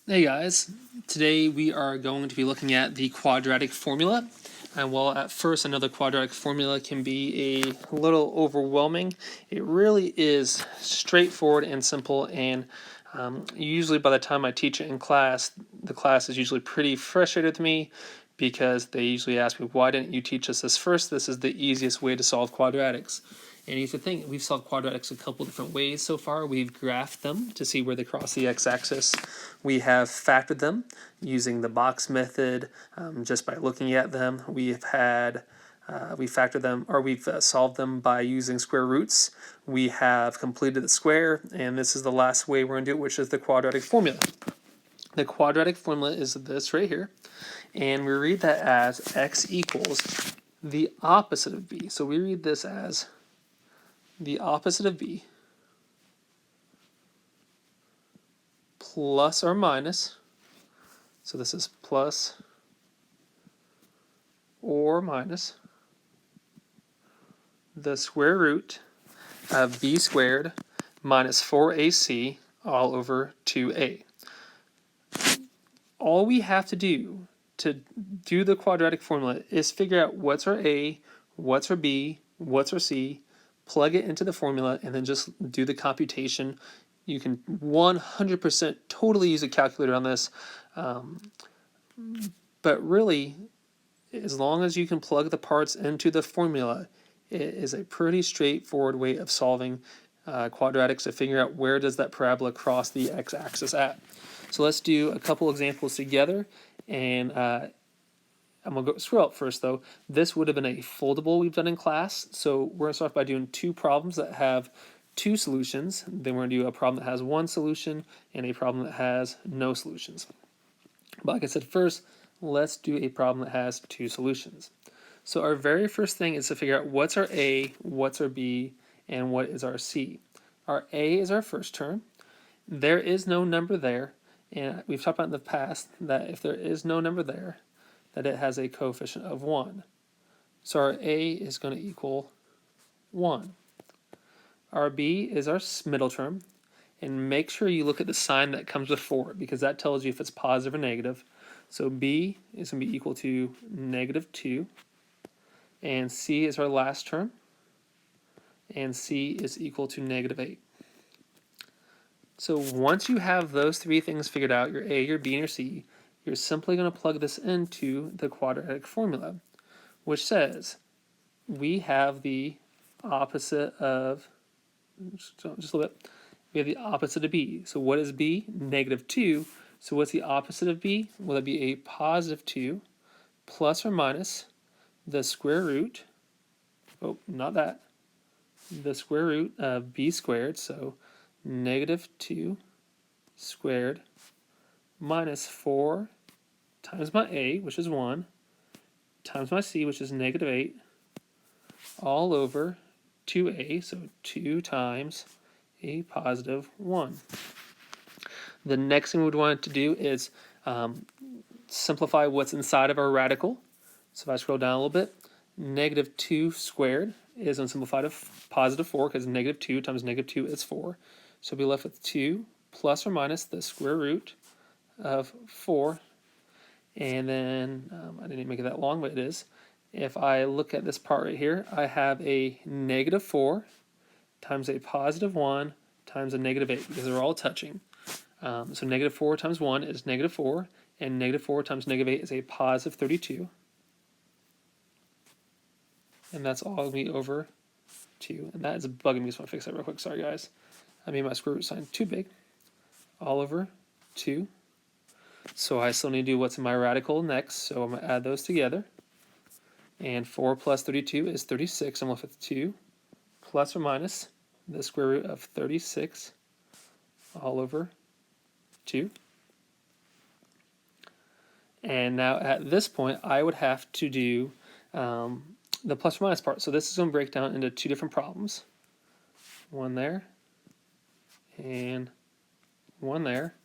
Hey guys, today we are going to be looking at the quadratic formula. And while at first another quadratic formula can be a little overwhelming, it really is straightforward and simple. And usually by the time I teach it in class, the class is usually pretty frustrated with me because they usually ask me, why didn't you teach us this first? This is the easiest way to solve quadratics. And you should think, we've solved quadratics a couple different ways so far. We've graphed them to see where they cross the x-axis. We have factored them using the box method just by looking at them. We factored them, or we've solved them by using square roots. We have completed the square, and this is the last way we're going to do it, which is the quadratic formula. The quadratic formula is this right here, and we read that as x equals the opposite of b. So we read this as the opposite of b plus or minus, so this is plus or minus the square root of b squared minus 4ac all over 2a. All we have to do the quadratic formula is figure out what's our a, what's our b, what's our c, plug it into the formula, and then just do the computation. You can 100% totally use a calculator on this, but really, as long as you can plug the parts into the formula, it is a pretty straightforward way of solving quadratics to figure out where does that parabola cross the x-axis at. So let's do a couple examples together, and I'm going to scroll up first though. This would have been a foldable we've done in class, so we're going to start by doing two problems that have two solutions. Then we're going to do a problem that has one solution and a problem that has no solutions. But like I said, first, let's do a problem that has two solutions. So our very first thing is to figure out what's our a, what's our b, and what is our c. Our a is our first term. There is no number there, and we've talked about in the past that if there is no number there, that it has a coefficient of 1. So our a is going to equal 1. Our b is our middle term, and make sure you look at the sign that comes before it because that tells you if it's positive or negative. So b is going to be equal to -2, and c is our last term, and c is equal to -8. So once you have those three things figured out, your a, your b, and your c, you're simply going to plug this into the quadratic formula, which says we have the opposite of, just a little bit, we have the opposite of b. So what is b? -2. So what's the opposite of b? Will it be a +2 plus or minus the square root, oh, not that, the square root of b squared, so -2 squared minus 4 times my a, which is 1, times my c, which is -8, all over 2a, so 2 times a +1. The next thing we'd want to do is simplify what's inside of our radical. So if I scroll down a little bit, -2 squared is unsimplified of +4 because -2 times -2 is 4. So we'll be left with 2 plus or minus the square root of 4. And then, I didn't make it that long, but it is. If I look at this part right here, I have a -4 times a +1 times a -8 because they're all touching. So -4 times 1 is -4, and -4 times -8 is a +32. And that's all going to be over 2. And that is bugging me, so I'm going to fix that real quick. Sorry, guys. I made my square root sign too big. All over 2. So I still need to do what's in my radical next, so I'm going to add those together. And 4 plus 32 is 36. I'm left with 2 plus or minus the square root of 36 all over 2. And now at this point, I would have to do the plus or minus part. So this is going to break down into two different problems. One there, and one there.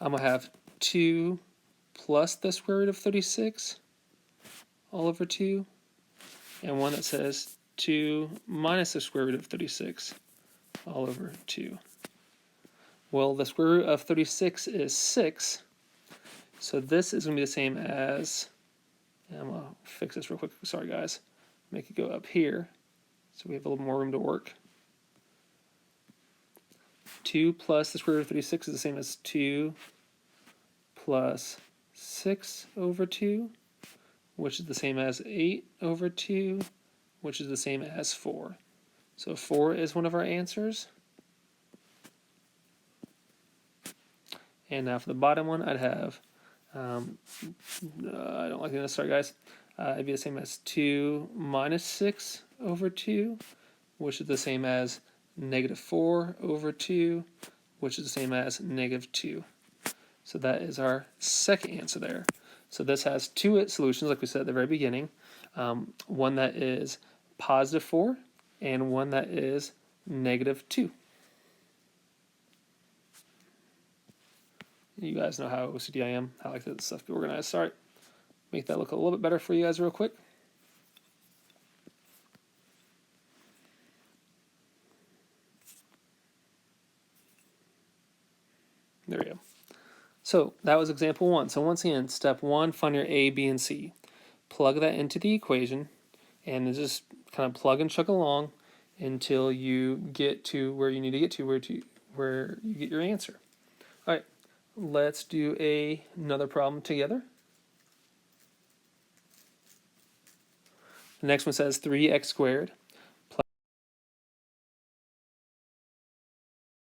I'm going to have 2 plus the square root of 36 all over 2, and one that says 2 minus the square root of 36 all over 2. Well, the square root of 36 is 6, So this is going to be the same as, and I'm going to fix this real quick. Sorry, guys. Make it go up here so we have a little more room to work. 2 plus the square root of 36 is the same as 2 plus 6 over 2, which is the same as 8 over 2, which is the same as 4. So 4 is one of our answers. And now for the bottom one, I'd have, I don't like this, sorry guys. It'd be the same as 2 minus 6 over 2, which is the same as negative 4 over 2, which is the same as negative 2. So that is our second answer there. So this has two solutions, like we said at the very beginning. One that is positive 4 and one that is negative 2. You guys know how OCD I am. I like that stuff be organized. Sorry. Make that look a little bit better for you guys real quick. There we go. So that was example 1. So once again, step 1, find your A, B, and C. Plug that into the equation, and just kind of plug and chug along until you get to where you need to get to, where you get your answer. All right, let's do another problem together. The next one says 3x squared